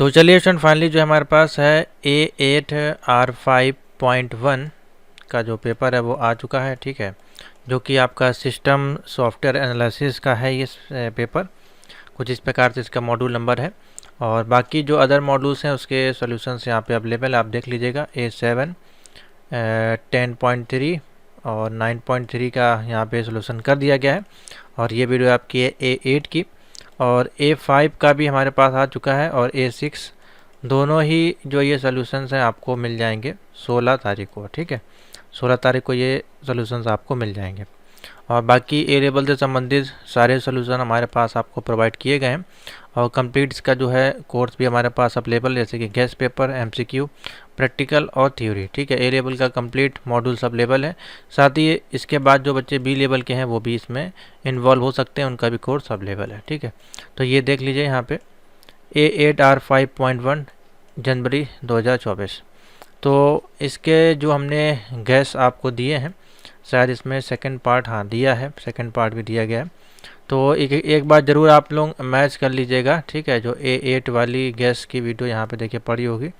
तो चलिए student, finally जो हमारे पास है A8R5.1 का जो पेपर है वो आ चुका है। ठीक है, जो कि आपका सिस्टम सॉफ्टवेयर एनालिसिस का है। ये पेपर कुछ इस प्रकार से इसका मॉड्यूल नंबर है, और बाकी जो अदर मॉड्यूल्स हैं उसके सॉल्यूशंस यहाँ पे अवेलेबल आप देख लीजिएगा। A7 10.3 और 9.3 का यहाँ पे सॉल्यूशन कर दिया गया है, और ये वीडियो आपकी है A8 की। और A5 का भी हमारे पास आ चुका है, और A6 दोनों ही जो ये सॉल्यूशंस हैं आपको मिल जाएंगे 16 तारीख को। ठीक है, 16 तारीख को ये सॉल्यूशंस आपको मिल जाएंगे, और बाकी ए लेवल से संबंधित सारे सॉल्यूशन हमारे पास आपको प्रोवाइड किए गए हैं। और कंप्लीट इसका जो है कोर्स भी हमारे पास अवेलेबल, जैसे कि गेस्ट पेपर, MCQ, प्रैक्टिकल और थ्योरी। ठीक है, ए लेवल का कंप्लीट मॉड्यूल्स अवेलेबल है। साथ ही इसके बाद जो बच्चे बी लेवल के हैं वो भी इसमें इन्वॉल्व हो सकते हैं, उनका भी कोर्स अवेलेबल है। ठीक है, तो ये देख लीजिए यहाँ पे A8R5.1 जनवरी 2024। तो इसके जो हमने गैस आपको दिए हैं, शायद इसमें सेकंड पार्ट हाँ दिया है, सेकंड पार्ट भी दिया गया है। तो एक बार ज़रूर आप लोग मैच कर लीजिएगा। ठीक है, जो A8 वाली गैस की वीडियो यहाँ पे देखिए पड़ी होगी,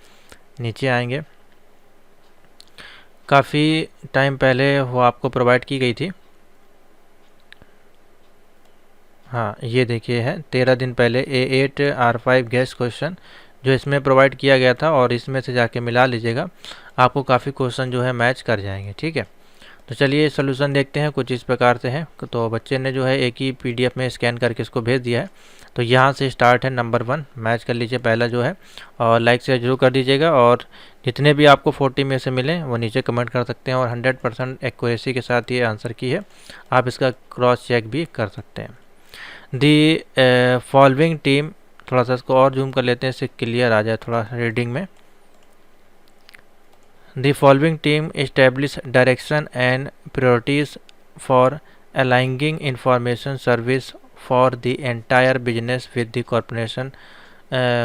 नीचे आएंगे, काफ़ी टाइम पहले वो आपको प्रोवाइड की गई थी। हाँ, ये देखिए है 13 दिन पहले A8R5 गैस क्वेश्चन जो इसमें प्रोवाइड किया गया था, और इसमें से जाके मिला लीजिएगा, आपको काफ़ी क्वेश्चन जो है मैच कर जाएंगे। ठीक है, तो चलिए सोल्यूशन देखते हैं, कुछ इस प्रकार से है। तो बच्चे ने जो है एक ही PDF में स्कैन करके इसको भेज दिया है। तो यहाँ से स्टार्ट है नंबर 1, मैच कर लीजिए पहला जो है, और लाइक शेयर जरूर कर दीजिएगा। और जितने भी आपको 40 में से मिले वो नीचे कमेंट कर सकते हैं, और 100% एक्यूरेसी के साथ ये आंसर की है, आप इसका क्रॉस चेक भी कर सकते हैं। दी फॉलोइंग टीम, थोड़ा सा इसको और जूम कर लेते हैं, इससे क्लियर आ जाए थोड़ा रीडिंग में। The following team establish direction and priorities for aligning information service for the entire business with the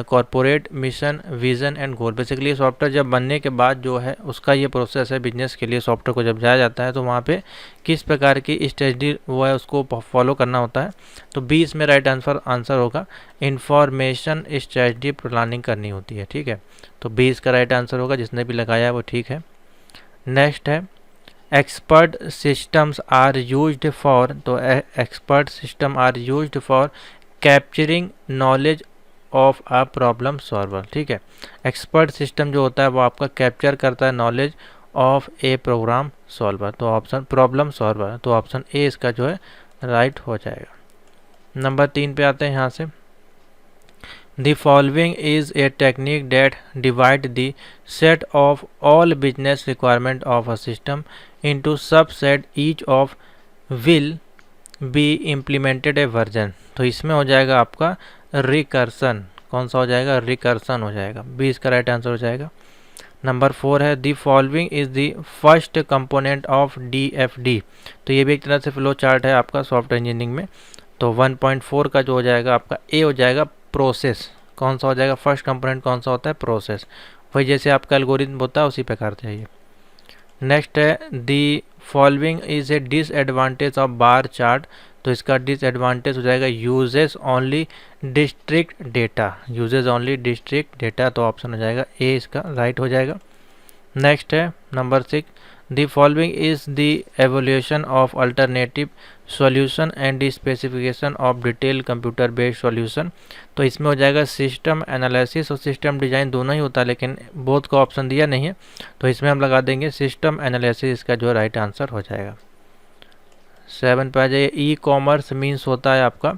corporate mission, vision and goal। Basically software जब बनने के बाद जो है उसका ये प्रोसेस है, बिजनेस के लिए सॉफ्टवेयर को जब जाया जाता है तो वहाँ पे किस प्रकार की स्ट्रेटजी वो है उसको फॉलो करना होता है। तो 20 में राइट आंसर होगा, इंफॉर्मेशन स्ट्रेटजी प्लानिंग करनी होती है। ठीक है, तो 20 का राइट आंसर होगा, जिसने भी लगाया है वो ठीक है। नेक्स्ट है expert systems are used for, तो expert system are used for capturing knowledge of a problem solver. ठीक है, एक्सपर्ट सिस्टम जो होता है वो आपका कैप्चर करता है knowledge of a program solver, तो ऑप्शन प्रॉब्लम सॉल्वर, तो ऑप्शन ए इसका जो है राइट हो जाएगा। नंबर 3 पे आते हैं यहाँ से। The following is a technique that divide the set of all business requirement of a system into subset, each of will be implemented a version। तो इसमें हो जाएगा आपका रिकर्सन, कौन सा हो जाएगा, रिकर्सन हो जाएगा, 20 का राइट आंसर हो जाएगा। नंबर 4 है the following is the first component of DFD। तो ये भी एक तरह से फ्लो चार्ट है आपका सॉफ्टवेयर इंजीनियरिंग में। तो 1.4 का जो हो जाएगा आपका ए हो जाएगा, प्रोसेस। कौन सा हो जाएगा, फर्स्ट कंपोनेंट कौन सा होता है, प्रोसेस। वही जैसे आपका एल्गोरिथम होता है उसी प्रकार से है ये। नेक्स्ट है the following is a disadvantage of bar chart. तो इसका डिसएडवांटेज हो जाएगा uses only district data, uses only district data, तो ऑप्शन हो जाएगा ए इसका राइट हो जाएगा। नेक्स्ट है number 6, the following is the evolution of alternative solution and the specification of detail computer based solution. तो इसमें हो जाएगा सिस्टम एनालिसिस और सिस्टम डिजाइन दोनों ही होता है, लेकिन बोथ का ऑप्शन दिया नहीं है, तो इसमें हम लगा देंगे सिस्टम एनालिसिस, इसका जो राइट आंसर हो जाएगा। 7 पे आ जाइए। ई कॉमर्स मीन्स होता है आपका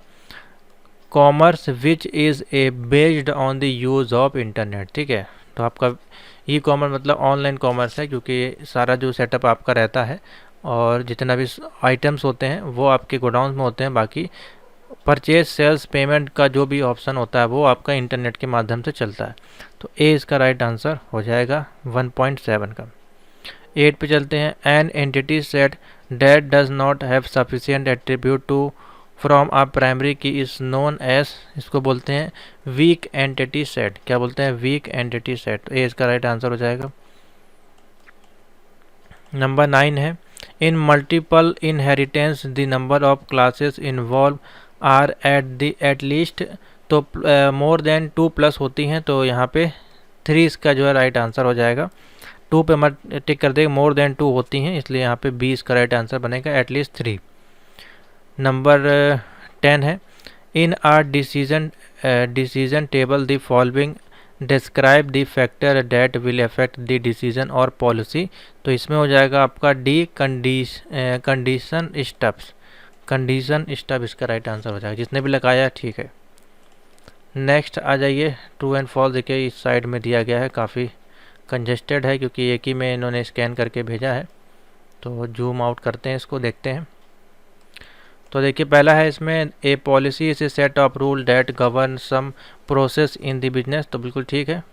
commerce which is a based on the use of internet. ठीक है, तो आपका ई कॉमर्स मतलब ऑनलाइन कॉमर्स है, क्योंकि सारा जो सेटअप आपका रहता है और जितना भी आइटम्स होते हैं वो आपके गोडाउन में होते हैं, बाकी परचेज सेल्स पेमेंट का जो भी ऑप्शन होता है वो आपका इंटरनेट के माध्यम से चलता है। तो ए इसका राइट आंसर हो जाएगा 1.7 का। 8 पे चलते हैं। An entity set that does not have sufficient attribute to from a primary key is known as, इसको बोलते हैं वीक एंटिटी सेट। क्या बोलते हैं, वीक एंटिटी सेट। ए इसका राइट आंसर हो जाएगा। नंबर 9 है in multiple inheritance the number of classes involve are at least two more then 2 plus होती हैं, तो यहाँ पे 3 इसका जो है राइट आंसर हो जाएगा। 2 पे मत टिक कर देगा, मोर देन 2 होती हैं, इसलिए यहाँ पे 20 का राइट आंसर बनेगा, एटलीस्ट 3। नंबर 10 है, इन are decision table the following describe the factor that will affect the decision और पॉलिसी। तो इसमें हो जाएगा आपका D condition steps, condition step इसका राइट आंसर हो जाएगा, जिसने भी लगाया ठीक है। नेक्स्ट आ जाइए, ट्रू एंड फॉल्स। देखिए इस साइड में दिया गया है, काफ़ी कंजेस्टेड है क्योंकि एक ही में इन्होंने स्कैन करके भेजा है। तो जूम आउट करते हैं, इसको देखते हैं। तो देखिए पहला है इसमें, a policy is a set of rule that govern some process in the business. तो बिल्कुल ठीक है,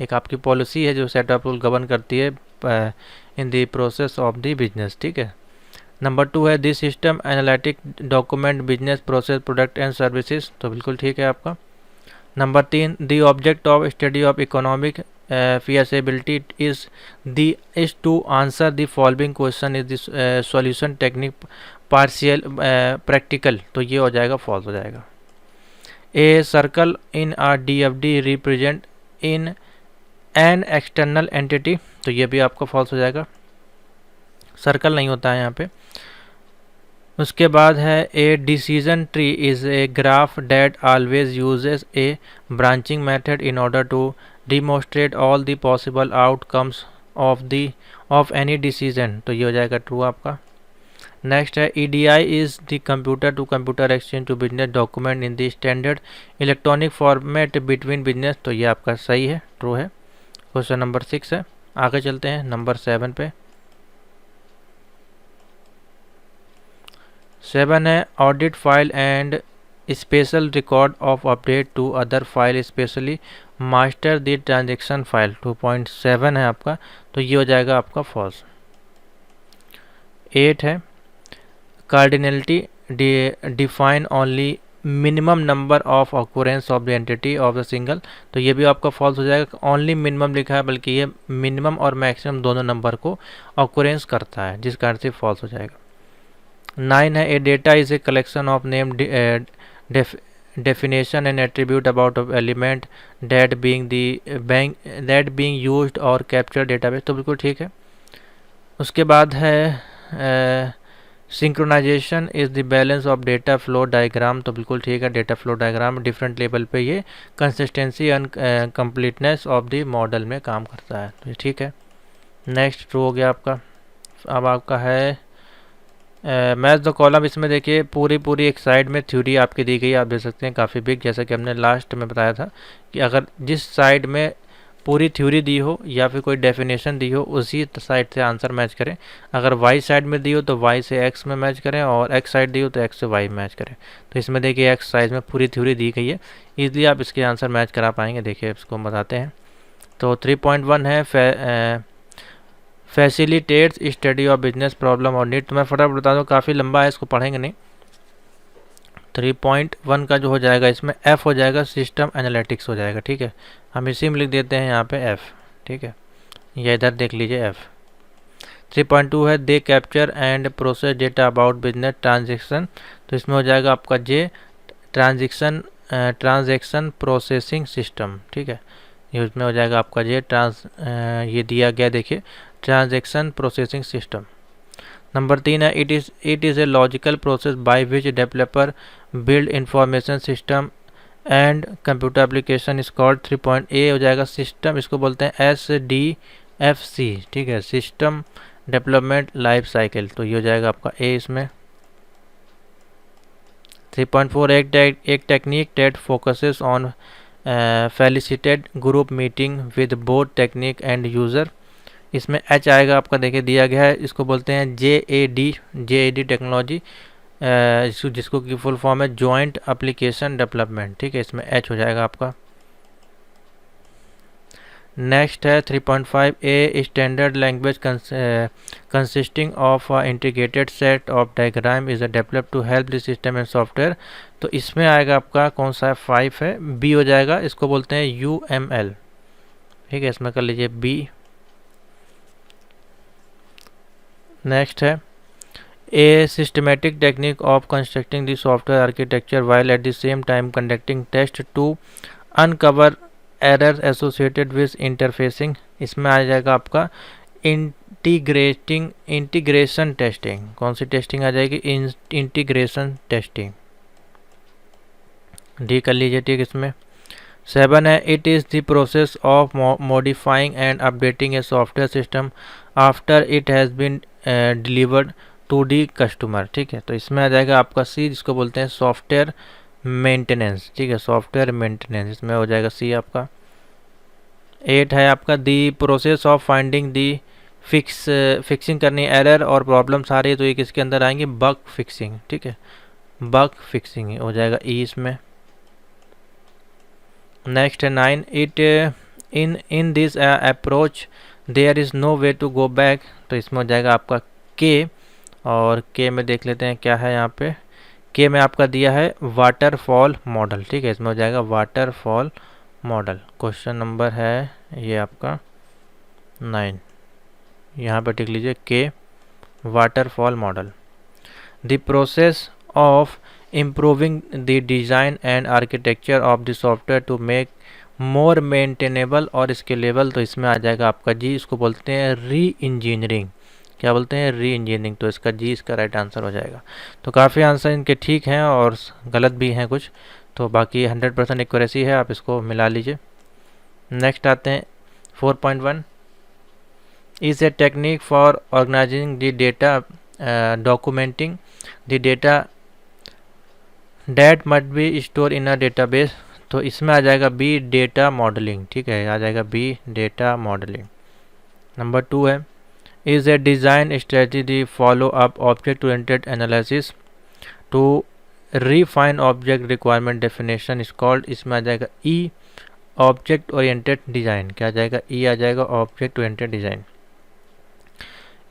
एक आपकी पॉलिसी है जो सेट ऑफ रूल गवर्न करती है in the process of the business, ठीक है। नंबर 2 है, this system analytic document business process product and services. तो बिल्कुल ठीक है आपका। Number 3, the object of study of economic feasibility is to answer the following question, is the solution technique partial practical। तो ये हो जाएगा फॉल्स हो जाएगा। A circle in are DFD represent in an external entity. तो ये भी आपका फॉल्स हो जाएगा, सर्कल नहीं होता है यहाँ पे। उसके बाद है, a decision tree is a graph that always uses a branching method in order to demonstrate all the possible outcomes of any decision। तो ये हो जाएगा ट्रू आपका। नेक्स्ट है, EDI is the computer to computer exchange to business document in the standard electronic format between business. तो ये आपका सही है, ट्रू है। क्वेश्चन नंबर 6 है। आगे चलते हैं नंबर 7 पे। 7 है, audit file and special record of update to other file specially master the transaction file. 2.7 है आपका, तो ये हो जाएगा आपका फॉल्स। 8 है, cardinality define only minimum number of occurrence of the entity of the single. तो ये भी आपका फॉल्स हो जाएगा, ओनली मिनिमम लिखा है, बल्कि ये मिनिमम और मैक्सिमम दोनों नंबर को ऑक्यूरेंस करता है, जिस कारण से फॉल्स हो जाएगा। 9 है, a data is a collection of name definition and attribute about of element that being used or captured database। तो बिल्कुल ठीक है। उसके बाद है, synchronization is the balance of data flow diagram. तो बिल्कुल ठीक है, data flow diagram different level पे ये consistency and completeness of the model में काम करता है, तो ठीक है। नेक्स्ट ट्रू हो गया आपका। अब आपका है मैच द कॉलम। इसमें देखिए पूरी एक साइड में थ्योरी आपकी दी गई है, आप देख सकते हैं काफ़ी बिग, जैसा कि हमने लास्ट में बताया था कि अगर जिस साइड में पूरी थ्योरी दी हो या फिर कोई डेफिनेशन दी हो, उसी साइड से आंसर मैच करें। अगर वाई साइड में दी हो तो वाई से एक्स में मैच करें, और एक्स साइड दी हो तो एक्स से वाई मैच करें। तो इसमें देखिए एक्स साइड में पूरी थ्योरी दी गई है, ईजिली आप इसके आंसर मैच करा पाएंगे। देखिए इसको हम बताते हैं। तो 3.1 है, facilitates study of business problem और नीड। तो मैं फटाफट बता दूँ, काफ़ी लंबा है, इसको पढ़ेंगे नहीं। 3.1 का जो हो जाएगा इसमें एफ हो जाएगा, सिस्टम एनालिटिक्स हो जाएगा, ठीक है। हम इसी में लिख देते हैं यहाँ पे एफ, ठीक है, या इधर देख लीजिए एफ। 3.2 है, they capture and process data about business transaction. तो इसमें हो जाएगा आपका जे ट्रांजेक्शन प्रोसेसिंग सिस्टम, ठीक है। ये उसमें हो जाएगा आपका जे ये दिया गया, देखिए ट्रांजैक्शन प्रोसेसिंग सिस्टम। नंबर 3 है, it is a logical process by which developer build information system and computer application is called. 3.A हो जाएगा सिस्टम, इसको बोलते हैं SDFC, ठीक है, सिस्टम डेवलपमेंट लाइफ साइकिल। तो ये हो जाएगा आपका ए इसमें। 3.4 एक technique that focuses on facilitated group meeting with both technique end user. इसमें एच आएगा आपका, देखिए दिया गया है, इसको बोलते हैं JAD टेक्नोलॉजी, जिसको की फुल फॉर्म है जॉइंट एप्लीकेशन डेवलपमेंट, ठीक है। इसमें एच हो जाएगा आपका। नेक्स्ट है 3.5 a standard language consisting of integrated set of diagram is develop to help the system and software. तो इसमें आएगा आपका कौन सा है, 5 है, बी हो जाएगा, इसको बोलते हैं UML, ठीक है, इसमें कर लीजिए बी। नेक्स्ट है A systematic technique of constructing the software architecture while at the same time conducting tests to uncover errors associated with interfacing। इसमें आ जाएगा आपका इंटीग्रेशन टेस्टिंग। कौन सी टेस्टिंग आ जाएगी? Integration testing. डी कर लीजिए ठीक। इसमें 7 है, it is the process of modifying and updating a software system after it has been delivered to the customer. ठीक है, तो इसमें आ जाएगा आपका सी, जिसको बोलते हैं सॉफ्टवेयर मेंटेनेंस। ठीक है, सॉफ्टवेयर मेंटेनेंस इसमें हो जाएगा सी आपका। 8 है आपका the process of finding the fixing करनी एरर और प्रॉब्लम्स आ रही है तो ये किसके अंदर आएंगे? Bug fixing. ठीक है, बग फिक्सिंग हो जाएगा ई इसमें। नेक्स्ट है 9, it in this approach there is no way to go back. तो इसमें हो जाएगा आपका के, और के में देख लेते हैं क्या है यहाँ पे। के में आपका दिया है वाटरफॉल मॉडल। ठीक है, इसमें हो जाएगा वाटरफॉल मॉडल। क्वेश्चन नंबर है ये आपका 9, यहाँ पे टिक लीजिए के, waterfall model. The process of improving the design and architecture of the software to make more maintainable और scalable। तो इसमें आ जाएगा आपका जी, इसको बोलते हैं री इंजीनियरिंग। क्या बोलते हैं? री इंजीनियरिंग। तो इसका जी इसका राइट आंसर हो जाएगा। तो काफ़ी आंसर इनके ठीक हैं और गलत भी हैं कुछ, तो बाकी 100% एक्यूरेसी है, आप इसको मिला लीजिए। नेक्स्ट आते हैं 4.1, is a technique for organizing the data documenting the data that must be store in a database. तो इसमें आ जाएगा बी, डेटा मॉडलिंग। ठीक है, आ जाएगा बी, डेटा मॉडलिंग। नंबर 2 है, is a design strategy follow up object oriented analysis to refine object requirement definition is called. इसमें आ जाएगा ई, ऑब्जेक्ट ओरिएंटेड डिज़ाइन। क्या आ जाएगा? ई आ जाएगा, object oriented design.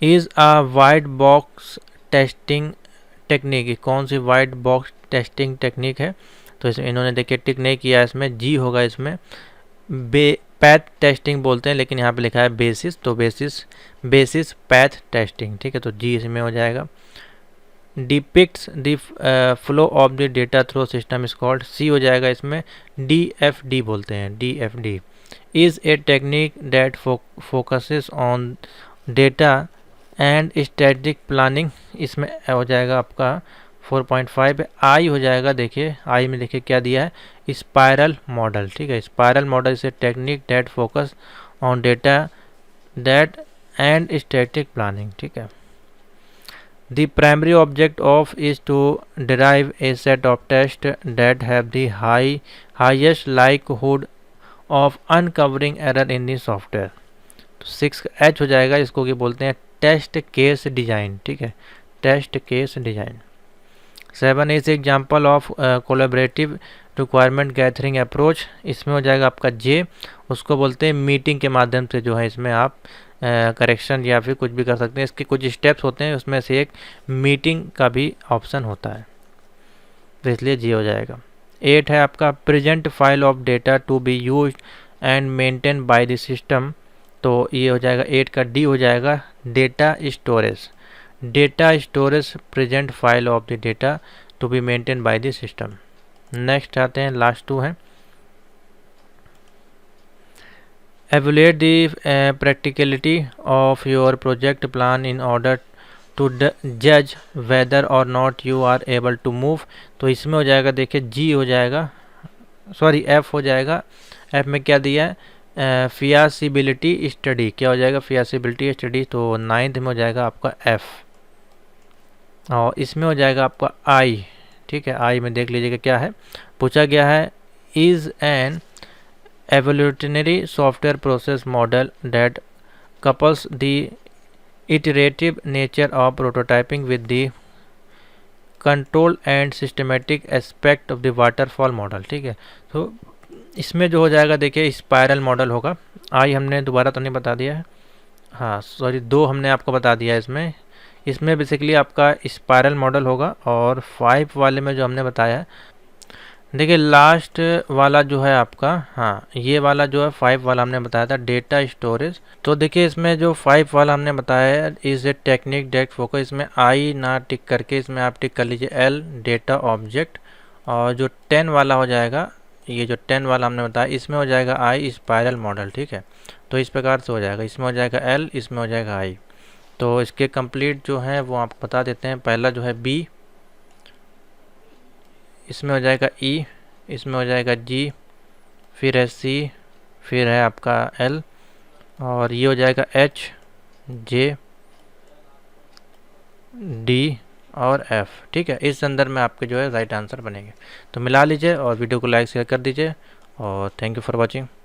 Is a white box testing technique. कौन सी white box testing technique है? तो इसमें इन्होंने देखिए टिक नहीं किया, इसमें जी होगा। इसमें पैथ टेस्टिंग बोलते हैं, लेकिन यहाँ पे लिखा है बेसिस, तो बेसिस पैथ टेस्टिंग। ठीक है, तो जी इसमें हो जाएगा। Depicts the flow of the data through system is called. C हो जाएगा इसमें, DFD बोलते हैं, DFD। Is a technique that focuses on data and strategic planning. इसमें हो जाएगा आपका 4.5 आई हो जाएगा। देखिए आई में देखिए क्या दिया है, स्पाइरल मॉडल। ठीक है, spiral model is a technique that focus on data that and strategic planning. ठीक है, the primary object of is to derive a set of test that have the highest likelihood of uncovering error in the software. तो 6H हो जाएगा, इसको क्या बोलते हैं? Test case design. ठीक है, test case design. 7 is example of collaborative requirement gathering approach. इसमें हो जाएगा आपका जे, उसको बोलते हैं मीटिंग के माध्यम से जो है इसमें आप करेक्शन या फिर कुछ भी कर सकते हैं। इसके कुछ स्टेप्स होते हैं, उसमें से एक मीटिंग का भी ऑप्शन होता है, तो इसलिए जी हो जाएगा। 8 है आपका present file of data to be use and maintain by the system. तो ये हो जाएगा 8 का डी हो जाएगा, data storage. Data storage present file of the data to be maintain by the system. Next आते हैं, लास्ट 2 है, evaluate the practicality of your project plan in order to judge whether or not you are able to move। तो इसमें हो जाएगा देखिए जी हो जाएगा, सॉरी एफ हो जाएगा। एफ में क्या दिया है? फियासिबिलिटी स्टडी। क्या हो जाएगा? फियासिबिलिटी स्टडी। तो 9th में हो जाएगा आपका एफ, और इसमें हो जाएगा आपका आई। ठीक है, आई में देख लीजिएगा क्या है पूछा गया है, is an evolutionary software process model that couples the iterative nature of prototyping with the control and systematic aspect of the waterfall model। ठीक है, तो इसमें जो हो जाएगा देखिए स्पाइरल मॉडल होगा। आई हमने दोबारा तो नहीं बता दिया है, हाँ सॉरी 2 हमने आपको बता दिया है। इसमें बेसिकली आपका स्पाइरल मॉडल होगा, और 5 वाले में जो हमने बताया देखिए लास्ट वाला जो है आपका, हाँ ये वाला जो है 5 वाला हमने बताया था डेटा स्टोरेज। तो देखिए इसमें जो 5 वाला हमने बताया है is a technique that focus, इसमें आई ना टिक करके इसमें आप टिक कर लीजिए एल डेटा ऑब्जेक्ट। और जो 10 वाला हो जाएगा, ये जो 10 वाला हमने बताया इसमें हो जाएगा आई स्पायरल मॉडल, ठीक है। तो इस प्रकार से हो जाएगा, इसमें हो जाएगा एल, इसमें हो जाएगा आई। तो इसके कंप्लीट जो है वो आपको बता देते हैं। पहला जो है बी, इसमें हो जाएगा ई, इसमें हो जाएगा जी, फिर है सी, फिर है आपका एल, और ये हो जाएगा एच, जे, डी और एफ, ठीक है। इस संदर्भ में आपके जो है राइट आंसर बनेंगे। तो मिला लीजिए और वीडियो को लाइक शेयर कर दीजिए और थैंक यू फॉर वॉचिंग।